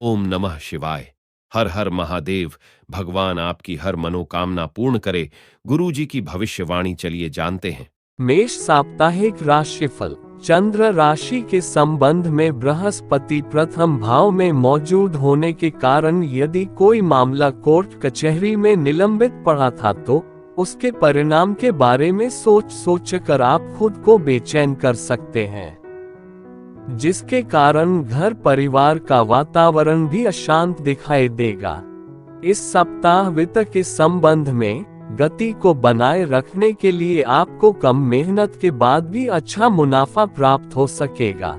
ओम नमः शिवाय। हर हर महादेव। भगवान आपकी हर मनोकामना पूर्ण करे। गुरु जी की भविष्यवाणी चलिए जानते हैं। मेष साप्ताहिक राशिफल। चंद्र राशि के संबंध में बृहस्पति प्रथम भाव में मौजूद होने के कारण यदि कोई मामला कोर्ट कचहरी में निलंबित पड़ा था तो उसके परिणाम के बारे में सोच कर आप खुद को बेचैन कर सकते हैं, जिसके कारण घर परिवार का वातावरण भी अशांत दिखाई देगा। इस सप्ताह वित्त के संबंध में गति को बनाए रखने के लिए आपको कम मेहनत के बाद भी अच्छा मुनाफा प्राप्त हो सकेगा,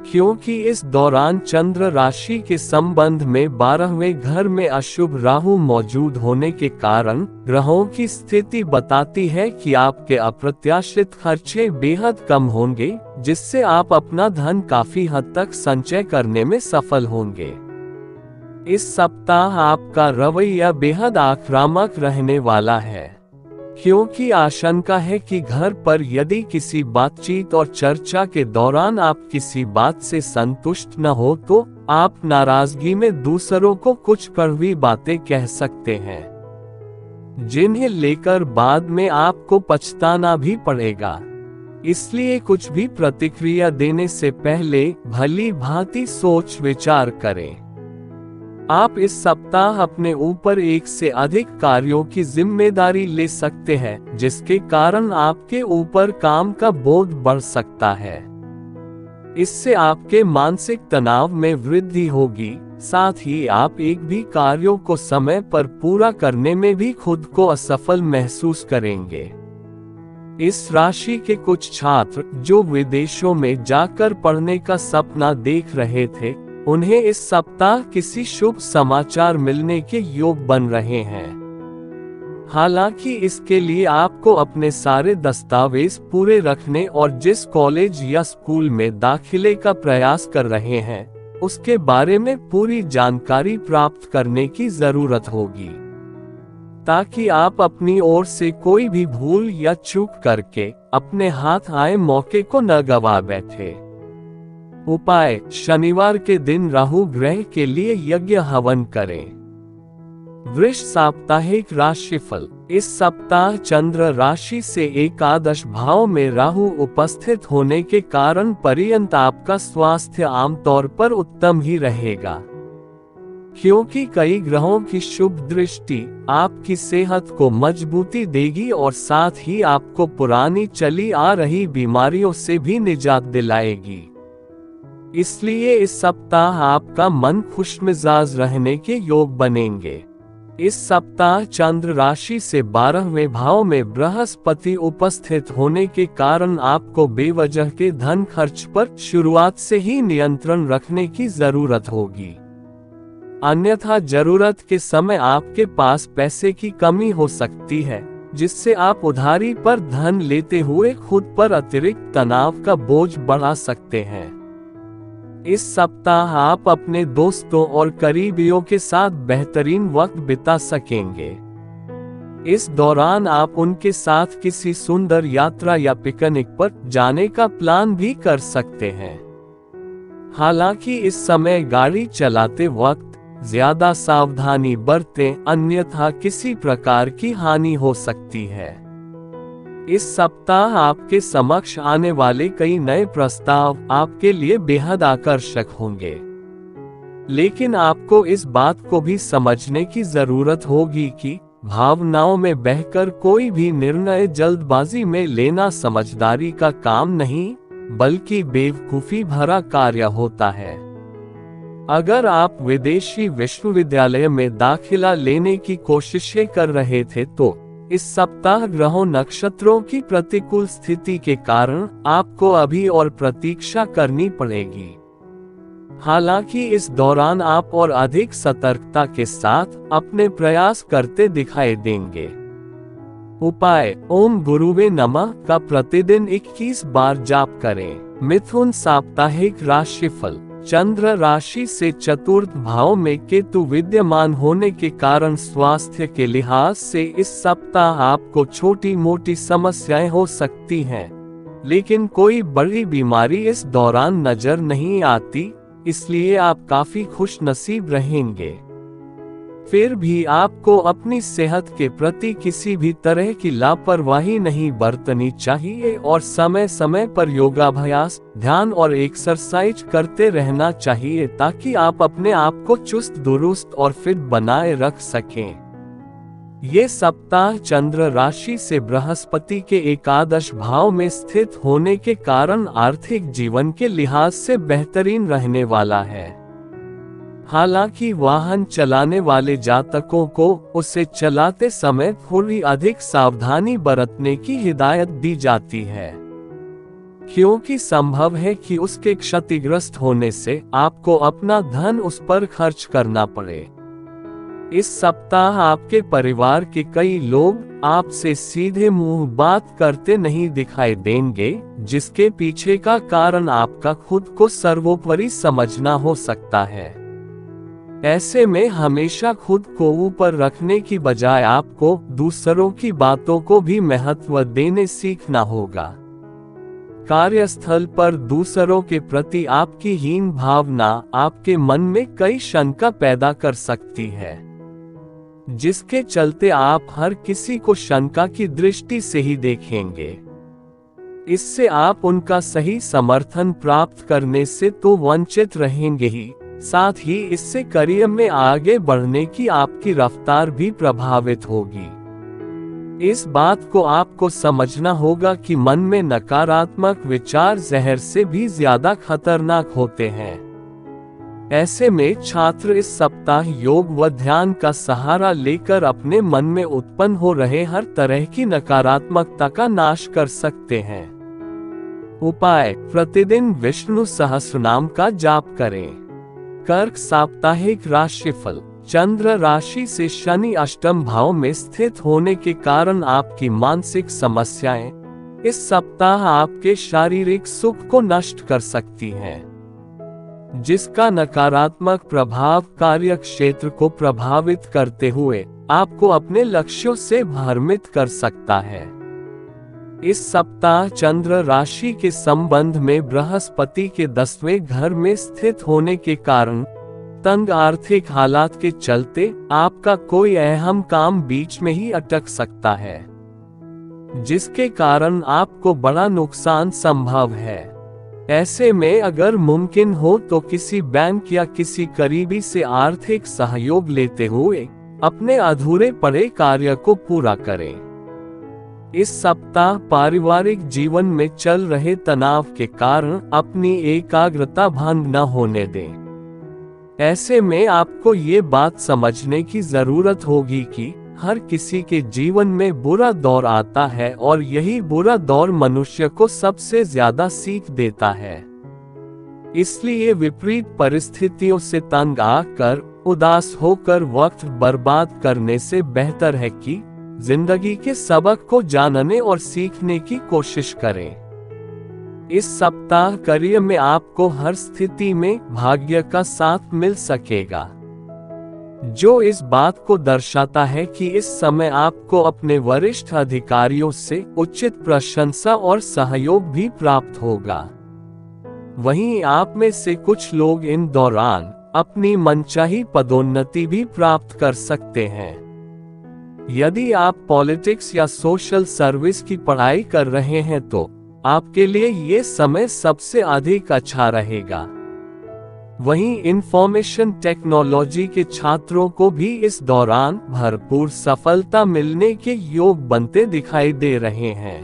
क्योंकि इस दौरान चंद्र राशि के संबंध में 12वें घर में अशुभ राहु मौजूद होने के कारण ग्रहों की स्थिति बताती है कि आपके अप्रत्याशित खर्चे बेहद कम होंगे, जिससे आप अपना धन काफी हद तक संचय करने में सफल होंगे। इस सप्ताह आपका रवैया बेहद आक्रामक रहने वाला है, क्योंकि आशंका है कि घर पर यदि किसी बातचीत और चर्चा के दौरान आप किसी बात से संतुष्ट न हो तो आप नाराजगी में दूसरों को कुछ कड़वी बातें कह सकते हैं, जिन्हें लेकर बाद में आपको पछताना भी पड़ेगा। इसलिए कुछ भी प्रतिक्रिया देने से पहले भली भांति सोच विचार करें। आप इस सप्ताह अपने ऊपर एक से अधिक कार्यों की जिम्मेदारी ले सकते हैं, जिसके कारण आपके ऊपर काम का बोझ बढ़ सकता है। इससे आपके मानसिक तनाव में वृद्धि होगी, साथ ही आप एक भी कार्यों को समय पर पूरा करने में भी खुद को असफल महसूस करेंगे। इस राशि के कुछ छात्र जो विदेशों में जाकर पढ़ने का सपना देख रहे थे, उन्हें इस सप्ताह किसी शुभ समाचार मिलने के योग बन रहे हैं। हालांकि इसके लिए आपको अपने सारे दस्तावेज पूरे रखने और जिस कॉलेज या स्कूल में दाखिले का प्रयास कर रहे हैं, उसके बारे में पूरी जानकारी प्राप्त करने की जरूरत होगी, ताकि आप अपनी ओर से कोई भी भूल या चूक करके अपने हाथ आए मौके को न गवा बैठे। उपाय: शनिवार के दिन राहु ग्रह के लिए यज्ञ हवन करें। वृष साप्ताहिक राशिफल। इस सप्ताह चंद्र राशि से एकादश भाव में राहु उपस्थित होने के कारण पर्यंत आपका स्वास्थ्य आमतौर पर उत्तम ही रहेगा, क्योंकि कई ग्रहों की शुभ दृष्टि आपकी सेहत को मजबूती देगी और साथ ही आपको पुरानी चली आ रही बीमारियों से भी निजात दिलाएगी। इसलिए इस सप्ताह आपका मन खुशमिजाज रहने के योग बनेंगे। इस सप्ताह चंद्र राशि से 12वें भाव में बृहस्पति उपस्थित होने के कारण आपको बेवजह के धन खर्च पर शुरुआत से ही नियंत्रण रखने की जरूरत होगी, अन्यथा जरूरत के समय आपके पास पैसे की कमी हो सकती है, जिससे आप उधारी पर धन लेते हुए खुद पर अतिरिक्त तनाव का बोझ बढ़ा सकते हैं। इस सप्ताह आप अपने दोस्तों और करीबियों के साथ बेहतरीन वक्त बिता सकेंगे। इस दौरान आप उनके साथ किसी सुंदर यात्रा या पिकनिक पर जाने का प्लान भी कर सकते हैं। हालांकि इस समय गाड़ी चलाते वक्त ज्यादा सावधानी बरतें, अन्यथा किसी प्रकार की हानि हो सकती है। इस सप्ताह आपके समक्ष आने वाले कई नए प्रस्ताव आपके लिए बेहद आकर्षक होंगे, लेकिन आपको इस बात को भी समझने की जरूरत होगी कि भावनाओं में बहकर कोई भी निर्णय जल्दबाजी में लेना समझदारी का काम नहीं, बल्कि बेवकूफी भरा कार्य होता है। अगर आप विदेशी विश्वविद्यालय में दाखिला लेने की कोशिशें कर रहे थे तो इस सप्ताह ग्रहों नक्षत्रों की प्रतिकूल स्थिति के कारण आपको अभी और प्रतीक्षा करनी पड़ेगी। हालांकि इस दौरान आप और अधिक सतर्कता के साथ अपने प्रयास करते दिखाई देंगे। उपाय: ओम गुरुवे नमः का प्रतिदिन 21 बार जाप करें। मिथुन साप्ताहिक राशिफल। चंद्र राशि से चतुर्थ भाव में केतु विद्यमान होने के कारण स्वास्थ्य के लिहाज से इस सप्ताह आपको छोटी मोटी समस्याएं हो सकती हैं, लेकिन कोई बड़ी बीमारी इस दौरान नजर नहीं आती, इसलिए आप काफी खुश नसीब रहेंगे। फिर भी आपको अपनी सेहत के प्रति किसी भी तरह की लापरवाही नहीं बरतनी चाहिए और समय समय पर योगाभ्यास, ध्यान और एक्सरसाइज करते रहना चाहिए ताकि आप अपने आप को चुस्त दुरुस्त और फिट बनाए रख सकें। ये सप्ताह चंद्र राशि से बृहस्पति के एकादश भाव में स्थित होने के कारण आर्थिक जीवन के लिहाज से बेहतरीन रहने वाला है। हालांकि वाहन चलाने वाले जातकों को उसे चलाते समय थोड़ी अधिक सावधानी बरतने की हिदायत दी जाती है, क्योंकि संभव है कि उसके क्षतिग्रस्त होने से आपको अपना धन उस पर खर्च करना पड़े। इस सप्ताह आपके परिवार के कई लोग आपसे सीधे मुंह बात करते नहीं दिखाई देंगे, जिसके पीछे का कारण आपका खुद को सर्वोपरि समझना हो सकता है। ऐसे में हमेशा खुद को ऊपर रखने की बजाय आपको दूसरों की बातों को भी महत्व देने सीखना होगा। कार्यस्थल पर दूसरों के प्रति आपकी हीन भावना आपके मन में कई शंका पैदा कर सकती है, जिसके चलते आप हर किसी को शंका की दृष्टि से ही देखेंगे। इससे आप उनका सही समर्थन प्राप्त करने से तो वंचित रहेंगे ही, साथ ही इससे करियर में आगे बढ़ने की आपकी रफ्तार भी प्रभावित होगी। इस बात को आपको समझना होगा कि मन में नकारात्मक विचार जहर से भी ज्यादा खतरनाक होते हैं। ऐसे में छात्र इस सप्ताह योग व ध्यान का सहारा लेकर अपने मन में उत्पन्न हो रहे हर तरह की नकारात्मकता का नाश कर सकते हैं। उपाय: प्रतिदिन विष्णु सहस्रनाम का जाप करें। कर्क साप्ताहिक राशिफल: चंद्र राशि से शनि अष्टम भाव में स्थित होने के कारण आपकी मानसिक समस्याएं इस सप्ताह आपके शारीरिक सुख को नष्ट कर सकती हैं, जिसका नकारात्मक प्रभाव कार्य क्षेत्र को प्रभावित करते हुए आपको अपने लक्ष्यों से भ्रमित कर सकता है। इस सप्ताह चंद्र राशि के संबंध में बृहस्पति के 10वें घर में स्थित होने के कारण तंग आर्थिक हालात के चलते आपका कोई अहम काम बीच में ही अटक सकता है, जिसके कारण आपको बड़ा नुकसान संभव है। ऐसे में अगर मुमकिन हो तो किसी बैंक या किसी करीबी से आर्थिक सहयोग लेते हुए अपने अधूरे पड़े कार्य को पूरा करें। इस सप्ताह पारिवारिक जीवन में चल रहे तनाव के कारण अपनी एकाग्रता भंग न होने दें। ऐसे में आपको ये बात समझने की जरूरत होगी कि हर किसी के जीवन में बुरा दौर आता है और यही बुरा दौर मनुष्य को सबसे ज्यादा सीख देता है। इसलिए विपरीत परिस्थितियों से तंग आकर उदास होकर वक्त बर्बाद करने से बेहतर है कि जिंदगी के सबक को जानने और सीखने की कोशिश करें। इस सप्ताह करियर में आपको हर स्थिति में भाग्य का साथ मिल सकेगा, जो इस बात को दर्शाता है कि इस समय आपको अपने वरिष्ठ अधिकारियों से उचित प्रशंसा और सहयोग भी प्राप्त होगा। वहीं आप में से कुछ लोग इन दौरान अपनी मनचाही पदोन्नति भी प्राप्त कर सकते हैं। यदि आप पॉलिटिक्स या सोशल सर्विस की पढ़ाई कर रहे हैं तो आपके लिए ये समय सबसे अधिक अच्छा रहेगा। वहीं इंफॉर्मेशन टेक्नोलॉजी के छात्रों को भी इस दौरान भरपूर सफलता मिलने के योग बनते दिखाई दे रहे हैं।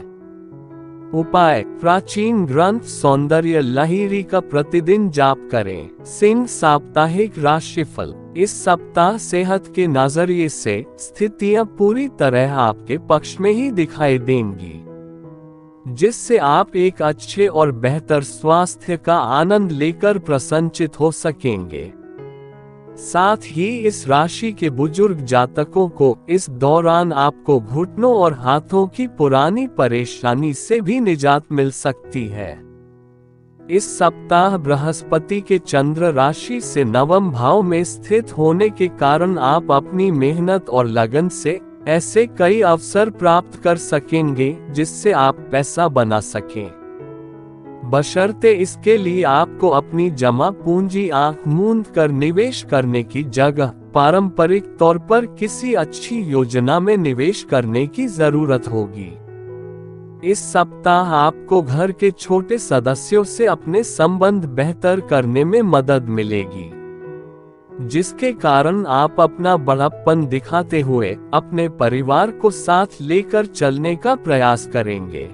उपाय: प्राचीन ग्रंथ सौंदर्य लहरी का प्रतिदिन जाप करें। सिंह साप्ताहिक राशिफल: इस सप्ताह सेहत के नजरिए से स्थितियां पूरी तरह आपके पक्ष में ही दिखाई देंगी, जिससे आप एक अच्छे और बेहतर स्वास्थ्य का आनंद लेकर प्रसन्नचित हो सकेंगे। साथ ही इस राशि के बुजुर्ग जातकों को इस दौरान आपको घुटनों और हाथों की पुरानी परेशानी से भी निजात मिल सकती है। इस सप्ताह बृहस्पति के चंद्र राशि से नवम भाव में स्थित होने के कारण आप अपनी मेहनत और लगन से ऐसे कई अवसर प्राप्त कर सकेंगे जिससे आप पैसा बना सकें। बशर्ते इसके लिए आपको अपनी जमा पूंजी आंख मूंद कर निवेश करने की जगह पारंपरिक तौर पर किसी अच्छी योजना में निवेश करने की जरूरत होगी। इस सप्ताह आपको घर के छोटे सदस्यों से अपने संबंध बेहतर करने में मदद मिलेगी, जिसके कारण आप अपना बड़प्पन दिखाते हुए अपने परिवार को साथ लेकर चलने का प्रयास करेंगे।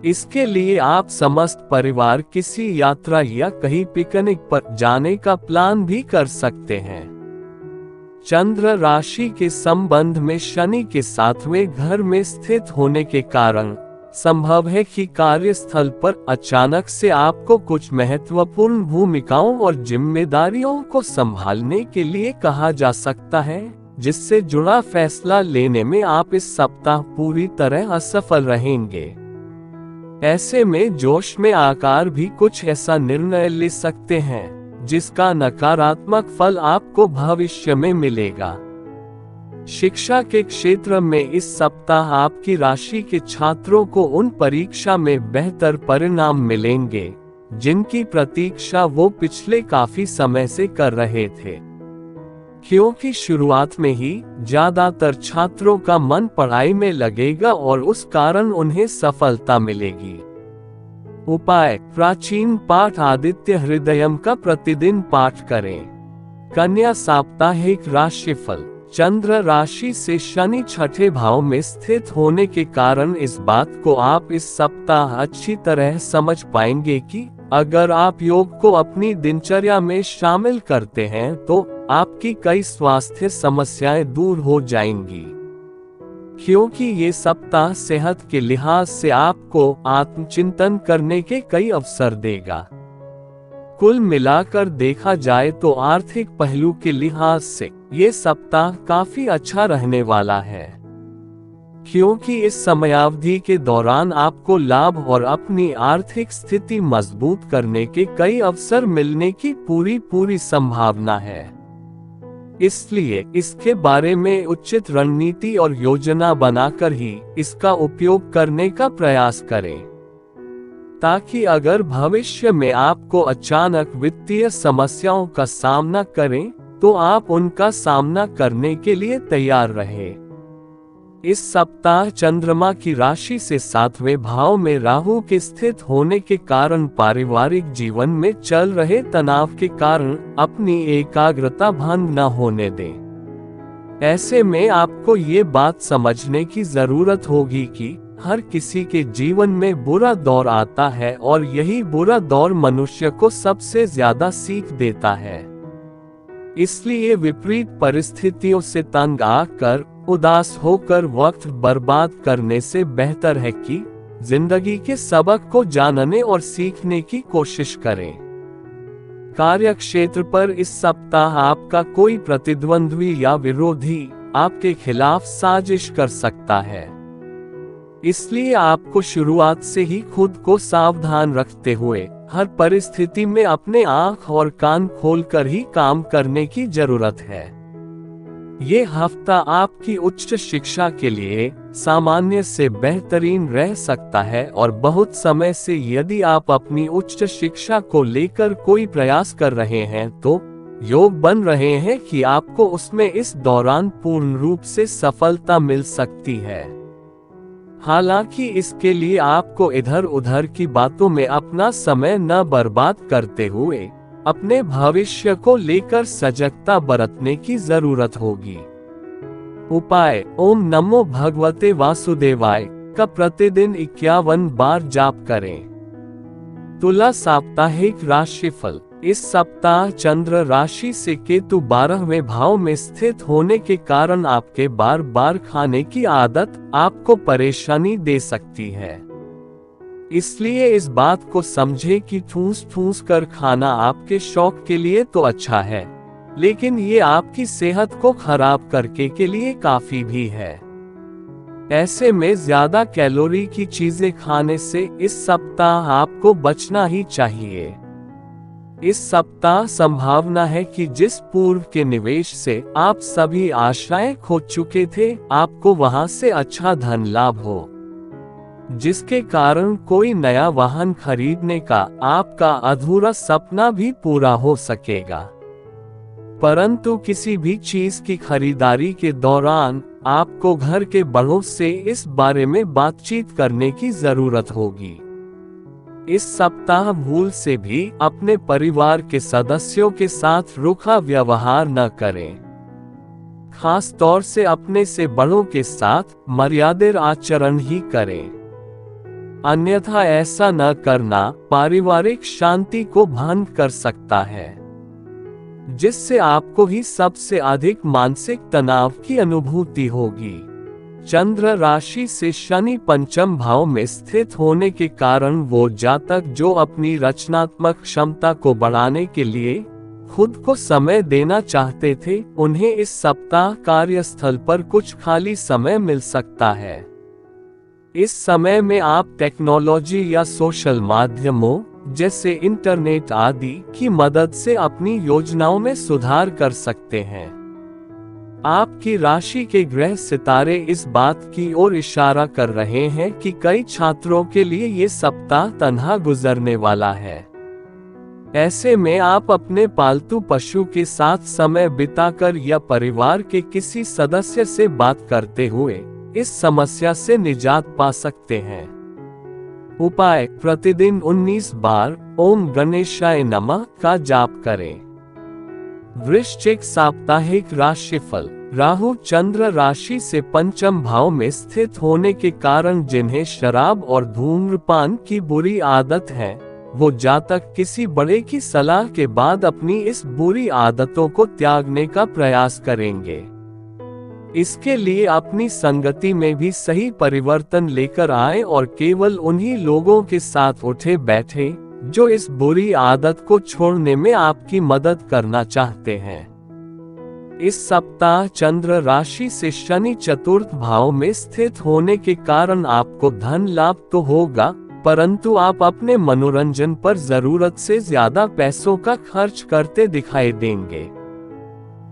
इसके लिए आप समस्त परिवार किसी यात्रा या कहीं पिकनिक पर जाने का प्लान भी कर सकते हैं। चंद्र राशि के संबंध में शनि के 7वें घर में स्थित होने के कारण संभव है कि कार्यस्थल पर अचानक से आपको कुछ महत्वपूर्ण भूमिकाओं और जिम्मेदारियों को संभालने के लिए कहा जा सकता है, जिससे जुड़ा फैसला लेने में आप इस सप्ताह पूरी तरह असफल रहेंगे। ऐसे में जोश में आकर भी कुछ ऐसा निर्णय ले सकते हैं जिसका नकारात्मक फल आपको भविष्य में मिलेगा। शिक्षा के क्षेत्र में इस सप्ताह आपकी राशि के छात्रों को उन परीक्षा में बेहतर परिणाम मिलेंगे जिनकी प्रतीक्षा वो पिछले काफी समय से कर रहे थे, क्योंकि शुरुआत में ही ज्यादातर छात्रों का मन पढ़ाई में लगेगा और उस कारण उन्हें सफलता मिलेगी। उपाय: प्राचीन पाठ आदित्य हृदयम का प्रतिदिन पाठ करें। कन्या साप्ताहिक राशिफल: चंद्र राशि से शनि 6ठे भाव में स्थित होने के कारण इस बात को आप इस सप्ताह अच्छी तरह समझ पाएंगे कि अगर आप योग को अपनी दिनचर्या में शामिल करते हैं तो आपकी कई स्वास्थ्य समस्याएं दूर हो जाएंगी, क्योंकि ये सप्ताह सेहत के लिहाज से आपको आत्मचिंतन करने के कई अवसर देगा। कुल मिलाकर देखा जाए तो आर्थिक पहलू के लिहाज से ये सप्ताह काफी अच्छा रहने वाला है, क्योंकि इस समयावधि के दौरान आपको लाभ और अपनी आर्थिक स्थिति मजबूत करने के कई अवसर मिलने की पूरी संभावना है। इसलिए इसके बारे में उचित रणनीति और योजना बनाकर ही इसका उपयोग करने का प्रयास करें, ताकि अगर भविष्य में आपको अचानक वित्तीय समस्याओं का सामना करें तो आप उनका सामना करने के लिए तैयार रहें। इस सप्ताह चंद्रमा की राशि से 7वें भाव में राहु के स्थित होने के कारण पारिवारिक जीवन में चल रहे तनाव के कारण अपनी एकाग्रता भंग न होने दें। ऐसे में आपको ये बात समझने की जरूरत होगी कि हर किसी के जीवन में बुरा दौर आता है और यही बुरा दौर मनुष्य को सबसे ज्यादा सीख देता है। इसलिए विपरीत परिस्थितियों से तंग आकर उदास होकर वक्त बर्बाद करने से बेहतर है कि जिंदगी के सबक को जानने और सीखने की कोशिश करें। कार्य क्षेत्र पर इस सप्ताह आपका कोई प्रतिद्वंद्वी या विरोधी आपके खिलाफ साजिश कर सकता है, इसलिए आपको शुरुआत से ही खुद को सावधान रखते हुए हर परिस्थिति में अपने आंख और कान खोलकर ही काम करने की जरूरत है। ये हफ्ता आपकी उच्च शिक्षा के लिए सामान्य से बेहतरीन रह सकता है और बहुत समय से यदि आप अपनी उच्च शिक्षा को लेकर कोई प्रयास कर रहे हैं तो योग बन रहे हैं कि आपको उसमें इस दौरान पूर्ण रूप से सफलता मिल सकती है। हालांकि इसके लिए आपको इधर उधर की बातों में अपना समय न बर्बाद करते हुए अपने भविष्य को लेकर सजगता बरतने की जरूरत होगी। उपाय: ओम नमो भगवते वासुदेवाय का प्रतिदिन 51 बार जाप करें। तुला साप्ताहिक राशिफल: इस सप्ताह चंद्र राशि से केतु 12वें भाव में स्थित होने के कारण आपके बार बार खाने की आदत आपको परेशानी दे सकती है। इसलिए इस बात को समझे कि ठूस ठूस कर खाना आपके शौक के लिए तो अच्छा है, लेकिन ये आपकी सेहत को खराब करके के लिए काफी भी है। ऐसे में ज्यादा कैलोरी की चीजें खाने से इस सप्ताह आपको बचना ही चाहिए। इस सप्ताह संभावना है कि जिस पूर्व के निवेश से आप सभी आशाएं खो चुके थे, आपको वहां से अच्छा धन लाभ हो। जिसके कारण कोई नया वाहन खरीदने का आपका अधूरा सपना भी पूरा हो सकेगा। परंतु किसी भी चीज की खरीदारी के दौरान आपको घर के बड़ों से इस बारे में बातचीत करने की जरूरत होगी। इस सप्ताह भूल से भी अपने परिवार के सदस्यों के साथ रूखा व्यवहार न करें। खास तौर से अपने से बड़ों के साथ मर्यादित आचरण ही करें। अन्यथा ऐसा न करना पारिवारिक शांति को भंग कर सकता है, जिससे आपको ही सबसे अधिक मानसिक तनाव की अनुभूति होगी। चंद्र राशि से शनि पंचम भाव में स्थित होने के कारण वो जातक जो अपनी रचनात्मक क्षमता को बढ़ाने के लिए खुद को समय देना चाहते थे, उन्हें इस सप्ताह कार्यस्थल पर कुछ खाली समय मिल सकता है। इस समय में आप टेक्नोलॉजी या सोशल माध्यमों जैसे इंटरनेट आदि की मदद से अपनी योजनाओं में सुधार कर सकते हैं। आपकी राशि के ग्रह सितारे इस बात की ओर इशारा कर रहे हैं कि कई छात्रों के लिए ये सप्ताह तन्हा गुजरने वाला है। ऐसे में आप अपने पालतू पशु के साथ समय बिताकर या परिवार के किसी सदस्य से बात करते हुए इस समस्या से निजात पा सकते हैं। उपाय: प्रतिदिन 19 बार ओम गणेशाय नमः का जाप करें। वृश्चिक साप्ताहिक राशिफल। राहु चंद्र राशि से पंचम भाव में स्थित होने के कारण जिन्हें शराब और धूम्रपान की बुरी आदत है, वो जातक किसी बड़े की सलाह के बाद अपनी इस बुरी आदतों को त्यागने का प्रयास करेंगे। इसके लिए अपनी संगति में भी सही परिवर्तन लेकर आए और केवल उन्हीं लोगों के साथ उठे बैठे जो इस बुरी आदत को छोड़ने में आपकी मदद करना चाहते हैं। इस सप्ताह चंद्र राशि से शनि चतुर्थ भाव में स्थित होने के कारण आपको धन लाभ तो होगा, परंतु आप अपने मनोरंजन पर जरूरत से ज्यादा पैसों का खर्च करते दिखाई देंगे,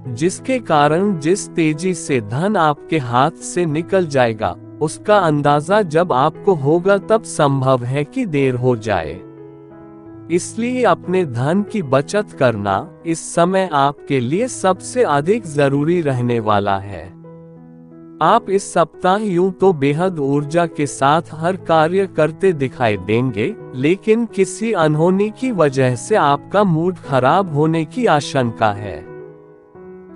जिसके कारण जिस तेजी से धन आपके हाथ से निकल जाएगा उसका अंदाजा जब आपको होगा तब संभव है कि देर हो जाए। इसलिए अपने धन की बचत करना इस समय आपके लिए सबसे अधिक जरूरी रहने वाला है। आप इस सप्ताह यूं तो बेहद ऊर्जा के साथ हर कार्य करते दिखाई देंगे, लेकिन किसी अनहोनी की वजह से आपका मूड खराब होने की आशंका है,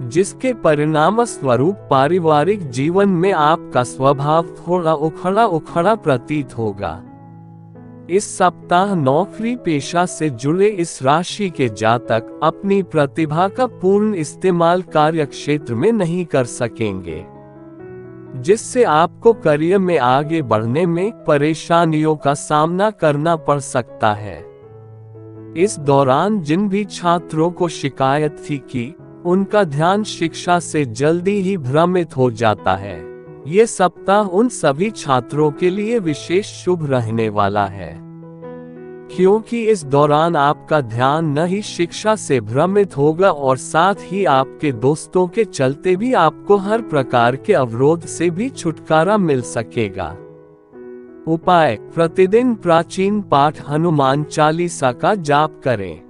जिसके परिणाम स्वरूप पारिवारिक जीवन में आपका स्वभाव थोड़ा उखड़ा उखड़ा प्रतीत होगा। इस सप्ताह नौकरी पेशा से जुड़े इस राशि के जातक अपनी प्रतिभा का पूर्ण इस्तेमाल कार्य क्षेत्र में नहीं कर सकेंगे, जिससे आपको करियर में आगे बढ़ने में परेशानियों का सामना करना पड़ सकता है। इस दौरान जिन भी छात्रों को शिकायत थी कि उनका ध्यान शिक्षा से जल्दी ही भ्रमित हो जाता है, ये सप्ताह उन सभी छात्रों के लिए विशेष शुभ रहने वाला है, क्योंकि इस दौरान आपका ध्यान न ही शिक्षा से भ्रमित होगा और साथ ही आपके दोस्तों के चलते भी आपको हर प्रकार के अवरोध से भी छुटकारा मिल सकेगा। उपाय: प्रतिदिन प्राचीन पाठ हनुमान चालीसा का जाप करें।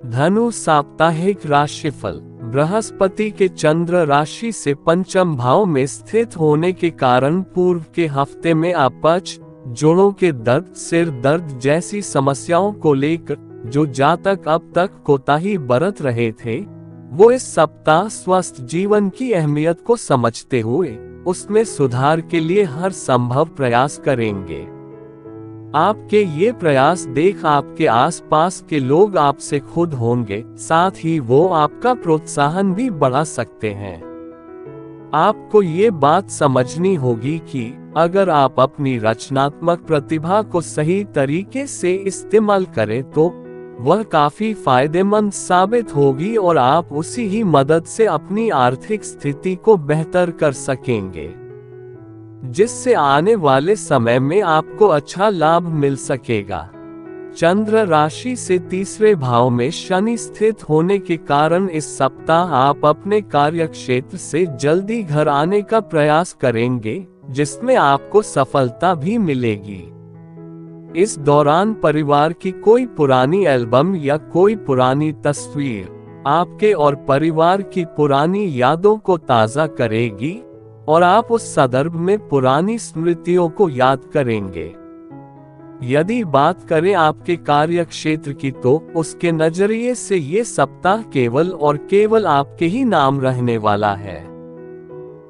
धनु साप्ताहिक राशिफल। बृहस्पति के चंद्र राशि से पंचम भाव में स्थित होने के कारण पूर्व के हफ्ते में अपच, जोड़ों के दर्द, सिर दर्द जैसी समस्याओं को लेकर जो जातक अब तक कोताही बरत रहे थे, वो इस सप्ताह स्वस्थ जीवन की अहमियत को समझते हुए उसमें सुधार के लिए हर संभव प्रयास करेंगे। आपके ये प्रयास देख आपके आसपास के लोग आपसे खुद होंगे, साथ ही वो आपका प्रोत्साहन भी बढ़ा सकते हैं। आपको ये बात समझनी होगी कि अगर आप अपनी रचनात्मक प्रतिभा को सही तरीके से इस्तेमाल करें तो वह काफी फायदेमंद साबित होगी और आप उसी ही मदद से अपनी आर्थिक स्थिति को बेहतर कर सकेंगे, जिससे आने वाले समय में आपको अच्छा लाभ मिल सकेगा। चंद्र राशि से तीसरे भाव में शनि स्थित होने के कारण इस सप्ताह आप अपने कार्य क्षेत्र से जल्दी घर आने का प्रयास करेंगे, जिसमें आपको सफलता भी मिलेगी। इस दौरान परिवार की कोई पुरानी एल्बम या कोई पुरानी तस्वीर आपके और परिवार की पुरानी यादों को ताज़ा करेगी और आप उस संदर्भ में पुरानी स्मृतियों को याद करेंगे। यदि बात करें आपके कार्य क्षेत्र की, तो उसके नजरिए से ये सप्ताह केवल और केवल आपके ही नाम रहने वाला है,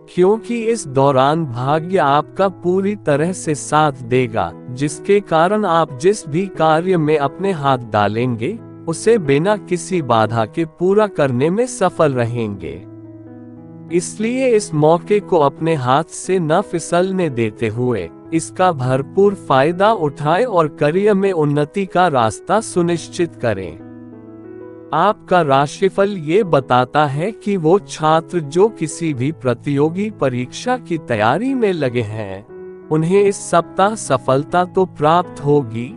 क्योंकि इस दौरान भाग्य आपका पूरी तरह से साथ देगा, जिसके कारण आप जिस भी कार्य में अपने हाथ डालेंगे उसे बिना किसी बाधा के पूरा करने में सफल रहेंगे। इसलिए इस मौके को अपने हाथ से न फिसलने देते हुए इसका भरपूर फायदा उठाएं और करियर में उन्नति का रास्ता सुनिश्चित करें। आपका राशिफल ये बताता है कि वो छात्र जो किसी भी प्रतियोगी परीक्षा की तैयारी में लगे हैं, उन्हें इस सप्ताह सफलता तो प्राप्त होगी,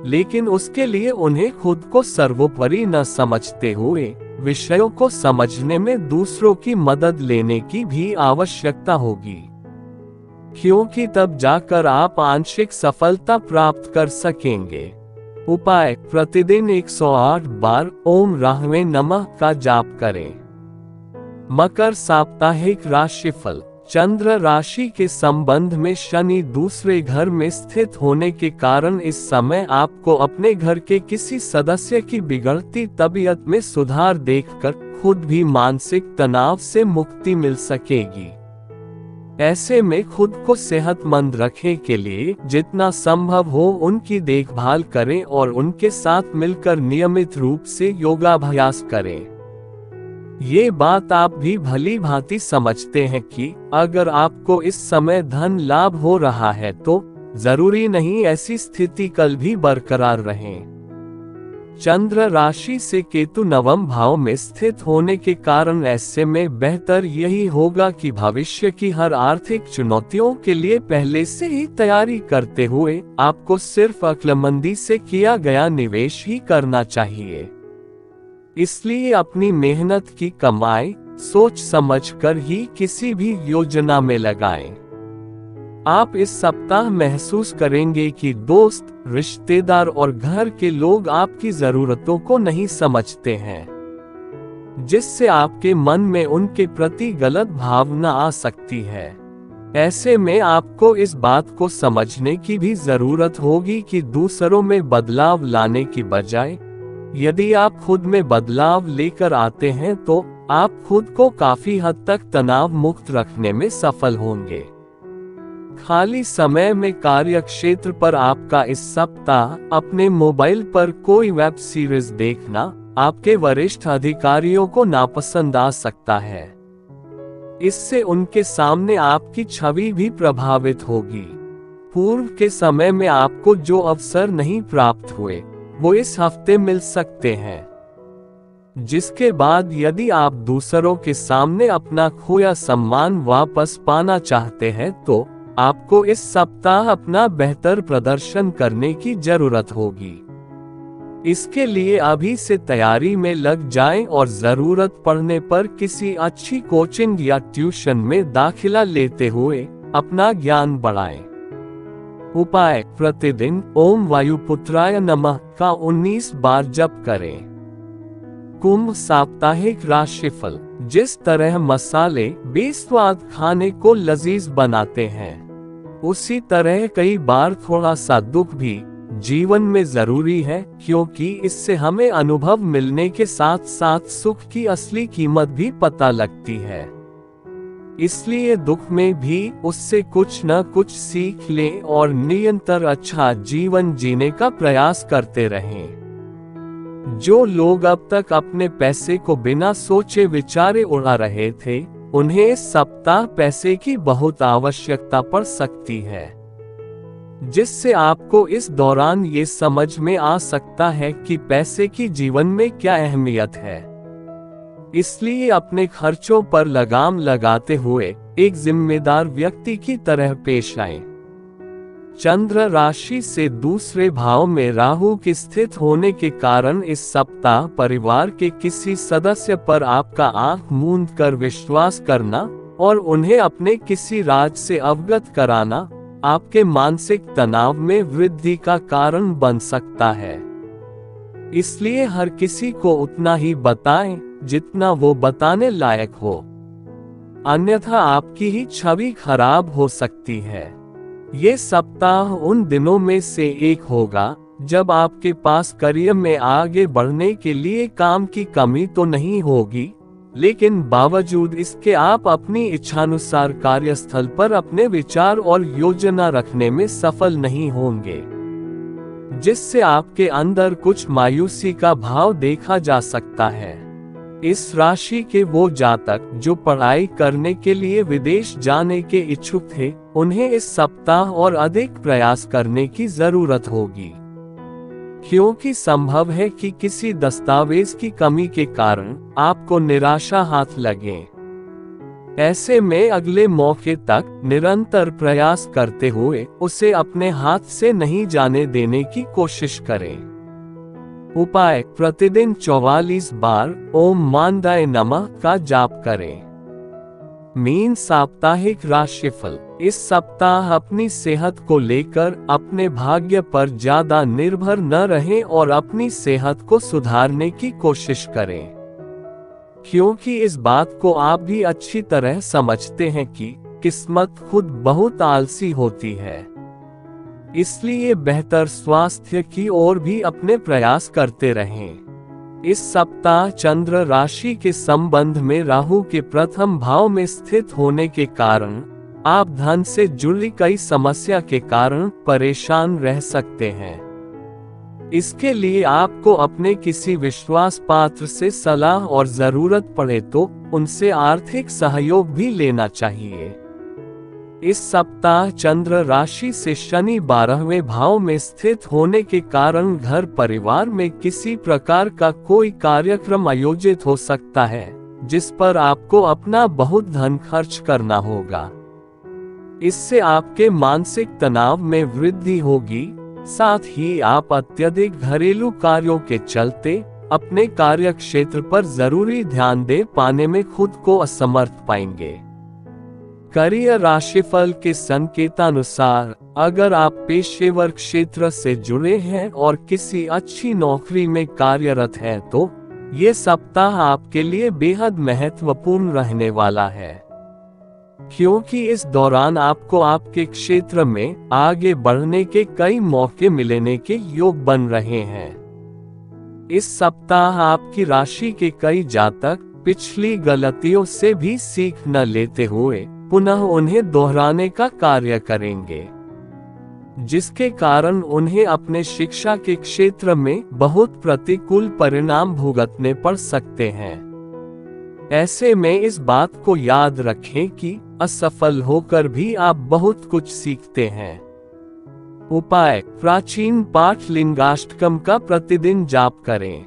लेकिन उसके लिए उन्हें खुद को सर्वोपरि न समझते हुए विषयों को समझने में दूसरों की मदद लेने की भी आवश्यकता होगी, क्योंकि तब जाकर आप आंशिक सफलता प्राप्त कर सकेंगे। उपाय: प्रतिदिन 108 बार ओम राहवे नमः का जाप करें। मकर साप्ताहिक राशिफल। चंद्र राशि के संबंध में शनि दूसरे घर में स्थित होने के कारण इस समय आपको अपने घर के किसी सदस्य की बिगड़ती तबीयत में सुधार देखकर खुद भी मानसिक तनाव से मुक्ति मिल सकेगी। ऐसे में खुद को सेहतमंद रखने के लिए जितना संभव हो उनकी देखभाल करें और उनके साथ मिलकर नियमित रूप से योगाभ्यास करें। ये बात आप भी भली भांति समझते हैं कि अगर आपको इस समय धन लाभ हो रहा है तो जरूरी नहीं ऐसी स्थिति कल भी बरकरार रहे। चंद्र राशि से केतु नवम भाव में स्थित होने के कारण ऐसे में बेहतर यही होगा कि भविष्य की हर आर्थिक चुनौतियों के लिए पहले से ही तैयारी करते हुए आपको सिर्फ अक्लमंदी से किया गया निवेश ही करना चाहिए। इसलिए अपनी मेहनत की कमाई सोच समझकर ही किसी भी योजना में लगाएं। आप इस सप्ताह महसूस करेंगे कि दोस्त, रिश्तेदार और घर के लोग आपकी जरूरतों को नहीं समझते हैं, जिससे आपके मन में उनके प्रति गलत भावना आ सकती है। ऐसे में आपको इस बात को समझने की भी जरूरत होगी कि दूसरों में बदलाव लाने की बजाय यदि आप खुद में बदलाव लेकर आते हैं तो आप खुद को काफी हद तक तनाव मुक्त रखने में सफल होंगे। खाली समय में कार्य क्षेत्र पर आपका इस सप्ताह अपने मोबाइल पर कोई वेब सीरीज देखना आपके वरिष्ठ अधिकारियों को नापसंद आ सकता है। इससे उनके सामने आपकी छवि भी प्रभावित होगी। पूर्व के समय में आपको जो अवसर नहीं प्राप्त हुए वो इस हफ्ते मिल सकते हैं, जिसके बाद यदि आप दूसरों के सामने अपना खोया सम्मान वापस पाना चाहते हैं तो आपको इस सप्ताह अपना बेहतर प्रदर्शन करने की जरूरत होगी। इसके लिए अभी से तैयारी में लग जाएं और जरूरत पड़ने पर किसी अच्छी कोचिंग या ट्यूशन में दाखिला लेते हुए अपना ज्ञान बढ़ाएं। उपाय: प्रतिदिन ओम वायुपुत्राय नमः का 19 बार जप करें। कुंभ साप्ताहिक राशिफल। जिस तरह मसाले बेस्वाद खाने को लजीज बनाते हैं, उसी तरह कई बार थोड़ा सा दुख भी जीवन में जरूरी है, क्योंकि इससे हमें अनुभव मिलने के साथ साथ सुख की असली कीमत भी पता लगती है। इसलिए दुख में भी उससे कुछ न कुछ सीख लें और निरंतर अच्छा जीवन जीने का प्रयास करते रहें। जो लोग अब तक अपने पैसे को बिना सोचे विचारे उड़ा रहे थे, उन्हें इस सप्ताह पैसे की बहुत आवश्यकता पड़ सकती है, जिससे आपको इस दौरान ये समझ में आ सकता है कि पैसे की जीवन में क्या अहमियत है। इसलिए अपने खर्चों पर लगाम लगाते हुए एक जिम्मेदार व्यक्ति की तरह पेश आएं। चंद्र राशि से दूसरे भाव में राहु के स्थित होने के कारण इस सप्ताह परिवार के किसी सदस्य पर आपका आंख मूंद कर विश्वास करना और उन्हें अपने किसी राज से अवगत कराना आपके मानसिक तनाव में वृद्धि का कारण बन सकता है। इसलिए हर किसी को उतना ही बताएं जितना वो बताने लायक हो, अन्यथा आपकी ही छवि खराब हो सकती है। ये सप्ताह उन दिनों में से एक होगा जब आपके पास करियर में आगे बढ़ने के लिए काम की कमी तो नहीं होगी, लेकिन बावजूद इसके आप अपनी इच्छानुसार कार्यस्थल पर अपने विचार और योजना रखने में सफल नहीं होंगे, जिससे आपके अंदर कुछ मायूसी का भाव देखा जा सकता है। इस राशि के वो जातक जो पढ़ाई करने के लिए विदेश जाने के इच्छुक थे, उन्हें इस सप्ताह और अधिक प्रयास करने की जरूरत होगी, क्योंकि संभव है कि किसी दस्तावेज की कमी के कारण आपको निराशा हाथ लगे। ऐसे में अगले मौके तक निरंतर प्रयास करते हुए उसे अपने हाथ से नहीं जाने देने की कोशिश करें। उपाय: प्रतिदिन 44 बार ओम मानदाय नमः का जाप करें। मीन साप्ताहिक राशिफल: इस सप्ताह अपनी सेहत को लेकर अपने भाग्य पर ज्यादा निर्भर न रहें और अपनी सेहत को सुधारने की कोशिश करें, क्योंकि इस बात को आप भी अच्छी तरह समझते हैं कि किस्मत खुद बहुत आलसी होती है। इसलिए बेहतर स्वास्थ्य की ओर भी अपने प्रयास करते रहें। इस सप्ताह चंद्र राशि के संबंध में राहु के प्रथम भाव में स्थित होने के कारण आप धन से जुड़ी कई समस्या के कारण परेशान रह सकते हैं। इसके लिए आपको अपने किसी विश्वास पात्र से सलाह और जरूरत पड़े तो उनसे आर्थिक सहयोग भी लेना चाहिए। इस सप्ताह चंद्र राशि से शनि 12वें भाव में स्थित होने के कारण घर परिवार में किसी प्रकार का कोई कार्यक्रम आयोजित हो सकता है, जिस पर आपको अपना बहुत धन खर्च करना होगा। इससे आपके मानसिक तनाव में वृद्धि होगी, साथ ही आप अत्यधिक घरेलू कार्यों के चलते अपने कार्य क्षेत्र पर जरूरी ध्यान दे पाने में खुद को असमर्थ पाएंगे। करियर राशिफल के संकेतानुसार अगर आप पेशेवर क्षेत्र से जुड़े हैं और किसी अच्छी नौकरी में कार्यरत हैं तो ये सप्ताह आपके लिए बेहद महत्वपूर्ण रहने वाला है, क्योंकि इस दौरान आपको आपके क्षेत्र में आगे बढ़ने के कई मौके मिलने के योग बन रहे हैं। इस सप्ताह आपकी राशि के कई जातक पिछली गलतियों से भी सीख न लेते हुए पुनः उन्हें दोहराने का कार्य करेंगे, जिसके कारण उन्हें अपने शिक्षा के क्षेत्र में बहुत प्रतिकूल परिणाम भुगतने पड़ सकते हैं। ऐसे में इस बात को याद रखें कि असफल होकर भी आप बहुत कुछ सीखते हैं। उपाय: प्राचीन पाठ लिंगाष्टकम का प्रतिदिन जाप करें।